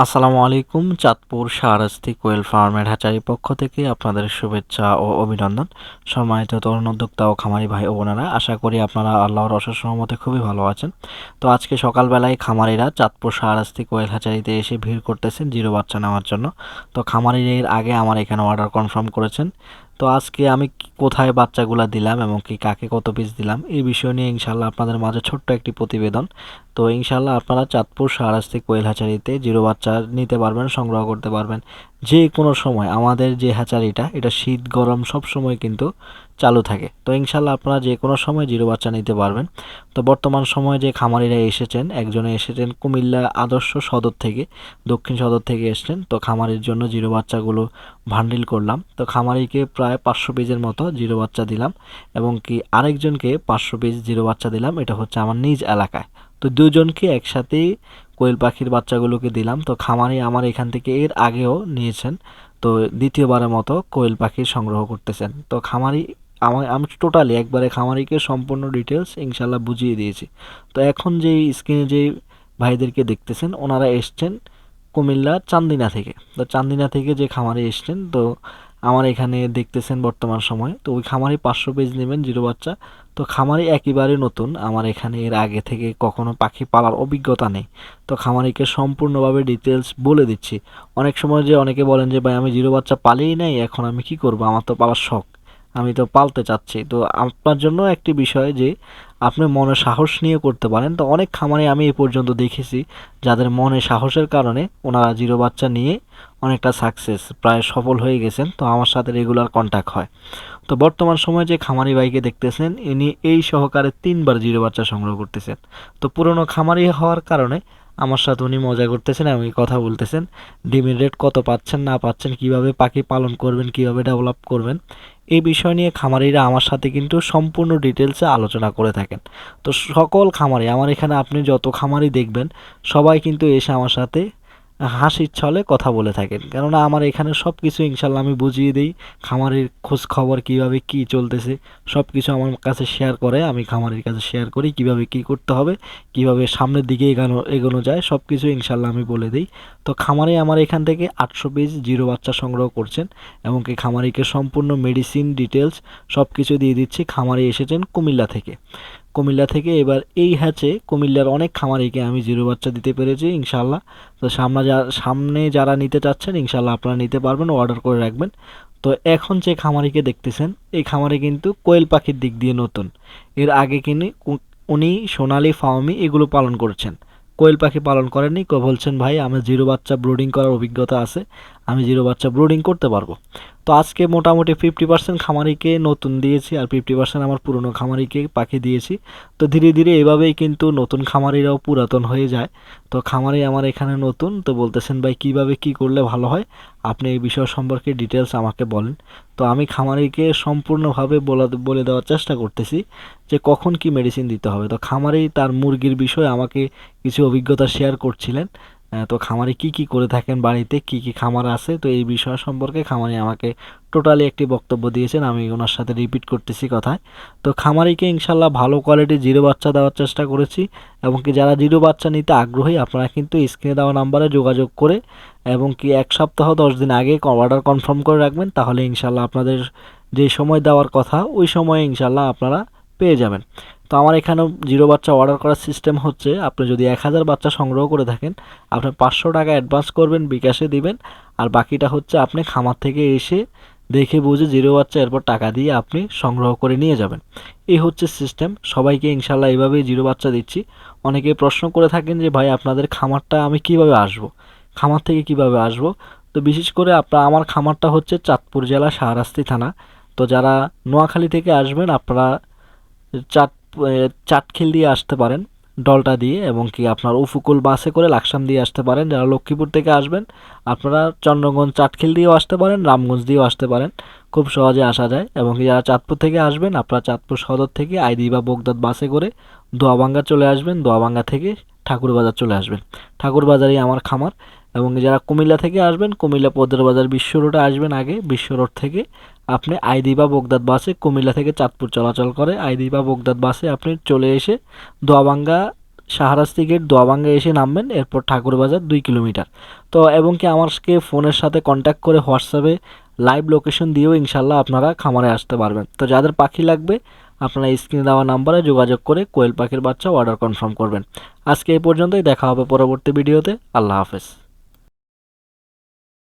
আসসালামু আলাইকুম। চাঁদপুর শাহরাস্তি কোয়েল ফার্মের হ্যাচারির পক্ষ থেকে আপনাদের শুভেচ্ছা ও অভিনন্দন। সম্মানিত তরুণ উদ্যোক্তা ও খামারি ভাই ও বোনেরা, আশা করি আপনারা আল্লাহর অশেষ রহমতে খুবই ভালো আছেন। তো আজকে সকালবেলায় খামারিরা চাঁদপুর শাহরাস্তি কোয়েল হ্যাচারিতে এসে ভিড় করতেছেন জিরো বাচ্চা নেওয়ার জন্য। তো খামারিরা এর আগে আমার এখানে অর্ডার কনফার্ম করেছেন। তো আজকে আমি কোথায় বাচ্চাগুলা দিলাম এবং কি কাকে কত পিস দিলাম এই বিষয় নিয়ে ইনশাল্লাহ আপনাদের মাঝে ছোট্ট একটি প্রতিবেদন। তো ইনশাল্লাহ আপনারা চাঁদপুর শাহরাস্তি কোয়েল হ্যাচারিতে জিরো বাচ্চা নিতে পারবেন, সংগ্রহ করতে পারবেন যে কোনো সময়। আমাদের যে হ্যাচারিটা এটা শীত গরম সব সময় কিন্তু চালু থাকে। তো ইনশাল্লাহ আপনারা যে কোনো সময় জিরো বাচ্চা নিতে পারবেন। তো বর্তমান সময়ে যে খামারিরা এসেছেন, একজনে এসেছেন কুমিল্লা আদর্শ সদর থেকে, দক্ষিণ সদর থেকে এসেছেন। তো খামারির জন্য জিরো বাচ্চাগুলো ভান্ডিল করলাম। তো খামারিকে প্রায় 500 পিসের মতো জিরো বাচ্চা দিলাম এবং কি আরেকজনকে 500 পিস জিরো বাচ্চা দিলাম। এটা হচ্ছে আমার নিজ এলাকায়। তো দুজনকে একসাথেই কোয়েল পাখির বাচ্চাগুলোকে দিলাম। তো খামারি আমার এখান থেকে এর আগেও নিয়েছেন। তো দ্বিতীয়বারের মতো কোয়েল পাখির সংগ্রহ করতেছেন। তো খামারি আমি টোটালি একবারে খামারিকে সম্পূর্ণ ডিটেলস ইনশাল্লাহ বুঝিয়ে দিয়েছি। তো এখন যেই স্ক্রিনে যেই ভাইদেরকে দেখতেছেন ওনারা এসছেন কুমিল্লা চান্দিনা থেকে। তো চান্দিনা থেকে যে খামারি এসছেন, তো আমার এখানে দেখতেছেন বর্তমান সময়। তো ওই খামারি 500 পিস নেবেন জিরো বাচ্চা। তো খামারি একেবারে নতুন, আমার এখানে এর আগে থেকে কখনো পাখি পালার অভিজ্ঞতা নেই। তো খামারিকে সম্পূর্ণভাবে ডিটেলস বলে দিচ্ছি। অনেক সময় যে অনেকে বলেন যে ভাই আমি জিরো বাচ্চা পালিই নাই, এখন আমি কি করব, আমার তো পালার শখ, আমি তো পালতে চাচ্ছি। তো আপনার জন্য একটি বিষয় যে আপনি মনে সাহস নিয়ে করতে পারেন। তো অনেক খামারে আমি এ পর্যন্ত দেখেছি যাদের মনে সাহসের কারণে ওনারা জিরো বাচ্চা নিয়ে অনেকটা সাকসেস প্রায় সফল হয়ে গেছেন। তো আমার সাথে রেগুলার কন্ট্যাক্ট হয়। তো বর্তমান সময়ে যে খামারি ভাইকে দেখতেছেন ইনি এই সহকারে 3বার জিরো বাচ্চা সংগ্রহ করতেছেন। তো পুরনো খামারি হওয়ার কারণে আমার সাথে উনি মজা করতেছেন এবং কথা বলতেছেন ডিমের রেট কত পাচ্ছেন না পাচ্ছেন, কিভাবে পাখি পালন করবেন, কিভাবে ডেভেলপ করবেন, এই বিষয় নিয়ে খামারিরা আমার সাথে কিন্তু সম্পূর্ণ ডিটেলসে আলোচনা করে থাকেন। তো সকল খামারি আমার এখানে আপনি যত খামারি দেখবেন সবাই কিন্তু এসে আমার সাথে হাসির ছলে কথা বলে থাকেন, কেননা আমার এখানে সব কিছু ইনশাল্লাহ আমি বুঝিয়ে দিই। খামারের খোঁজ খবর কীভাবে কী চলতেছে সব কিছু আমার কাছে শেয়ার করে, আমি খামারের কাছে শেয়ার করি কীভাবে কী করতে হবে, কীভাবে সামনের দিকে এগোনো যায়, সব কিছু ইনশাল্লাহ আমি বলে দিই। তো খামারে আমার এখান থেকে 800 পিস জিরো বাচ্চা সংগ্রহ করছেন এবং কি খামারিকে সম্পূর্ণ মেডিসিন ডিটেলস সব কিছু দিয়ে দিচ্ছি। খামারি এসেছেন কুমিল্লা থেকে। কুমিল্লা থেকে এবার এই হ্যাচে কুমিল্লার অনেক খামারিকে আমি জিরো বাচ্চা দিতে পেরেছি ইনশাল্লাহ। তো সামনে যারা নিতে চাচ্ছেন ইনশাল্লাহ আপনারা নিতে পারবেন, অর্ডার করে রাখবেন। তো এখন যে খামারিকে দেখতেছেন এই খামারি কিন্তু কোয়েল পাখির দিক দিয়ে নতুন। এর আগে উনি সোনালী ফাউমি এগুলো পালন করছেন, কোয়েল পাখি পালন করেননি। বলছেন ভাই আমার জিরো বাচ্চা ব্রুডিং করার অভিজ্ঞতা আছে, আমি জিরো বাচ্চা ব্রুডিং করতে পারবো। তো আজকে মোটামুটি 50% খামারিকে নতুন দিয়েছি আর 50% আমার পুরনো খামারিকে পাখি দিয়েছি। তো ধীরে ধীরে এভাবেই কিন্তু নতুন খামারিরাও পুরাতন হয়ে যায়। তো খামারি আমার এখানে নতুন, তো বলতেছেন ভাই কিভাবে কি করলে ভালো হয়, আপনি এই বিষয় সম্পর্কে ডিটেলস আমাকে বলেন। তো আমি খামারিকে সম্পূর্ণভাবে বলে দেওয়ার চেষ্টা করতেছি যে কখন কি মেডিসিন দিতে হবে। তো খামারি তার মুরগির বিষয়ে আমাকে কিছু অভিজ্ঞতা শেয়ার করছিলেন। তো খামারি কি কি করে থাকেন, বাড়িতে কি কি খামার আছে, তো এই বিষয় সম্পর্কে খামারি আমাকে টোটালি একটি বক্তব্য দিয়েছেন, আমি ওনার সাথে রিপিট করতেছি কথায়। তো খামারিকে ইনশাল্লাহ ভালো কোয়ালিটির জিরো বাচ্চা দেওয়ার চেষ্টা করেছি এবং কি যারা জিরো বাচ্চা নিতে আগ্রহী আপনারা কিন্তু স্ক্রিনে দেওয়া নাম্বারে যোগাযোগ করে এবং কি 1 সপ্তাহ 10 দিন আগে অর্ডার কনফার্ম করে রাখবেন, তাহলে ইনশাল্লাহ আপনাদের যে সময় দেওয়ার কথা ওই সময়ে ইনশাল্লাহ আপনারা পেয়ে যাবেন। তো আমার এখানেও জিরো বাচ্চা অর্ডার করার সিস্টেম হচ্ছে, আপনি যদি 1000 বাচ্চা সংগ্রহ করে থাকেন আপনি 500 টাকা অ্যাডভান্স করবেন, বিকাশে দিবেন। আর বাকিটা হচ্ছে আপনি খামার থেকে এসে দেখে বুঝে জিরো বাচ্চা এরপর টাকা দিয়ে আপনি সংগ্রহ করে নিয়ে যাবেন। এই হচ্ছে সিস্টেম। সবাইকে ইনশাল্লাহ এইভাবেই জিরো বাচ্চা দিচ্ছি। অনেকে প্রশ্ন করে থাকেন যে ভাই আপনাদের খামারটা আমি কিভাবে আসব, খামার থেকে কিভাবে আসব। তো বিশেষ করে আমার খামারটা হচ্ছে চাঁদপুর জেলা শাহরাস্তি থানা। তো যারা নোয়াখালী থেকে আসবেন আপনারা চাট চাটখিল দিয়ে আসতে পারেন ডলটা দিয়ে, এবং কি আপনার উফুকুল বাসে করে লাকসাম দিয়ে আসতে পারেন। যারা লক্ষ্মীপুর থেকে আসবেন আপনারা চন্দ্রগঞ্জ চাটখিল দিয়েও আসতে পারেন, রামগঞ্জ দিয়েও আসতে পারেন, খুব সহজে আসা যায়। এবং কি যারা চাঁদপুর থেকে আসবেন আপনারা চাঁদপুর সদর থেকে আইদি বা বগদাদ বাসে করে দোয়াবাঙ্গা চলে আসবেন, দোয়াবাঙ্গা থেকে ঠাকুরবাজার চলে আসবেন, ঠাকুরবাজারই আমার খামার। এবং যারা কুমিল্লা থেকে আসবেন কুমিল্লা পদ্মার বাজার বিশ্ব রোডে আসবেন, আগে বিশ্ব রোড থেকে আপনি আইদি বা বগদাদ বাসে, কুমিল্লা থেকে চাঁদপুর চলাচল করে, আইদি বা বগদাদ বাসে আপনি চলে এসে দোয়াবাঙ্গা শাহরাস্তি গেট দোয়াবাঙ্গা এসে নামবেন, এরপর ঠাকুরবাজার 2 কিলোমিটার। তো এবং কি আমাকে ফোনের সাথে কন্ট্যাক্ট করে হোয়াটসঅ্যাপে লাইভ লোকেশন দিয়েও ইনশাল্লাহ আপনারা খামারে আসতে পারবেন। তো যাদের পাখি লাগবে আপনারা স্ক্রিনে দেওয়া নাম্বারে যোগাযোগ করে কোয়েল পাখির বাচ্চা অর্ডার কনফার্ম করবেন। আজকে এই পর্যন্তই, দেখা হবে পরবর্তী ভিডিওতে। আল্লাহ হাফেজ।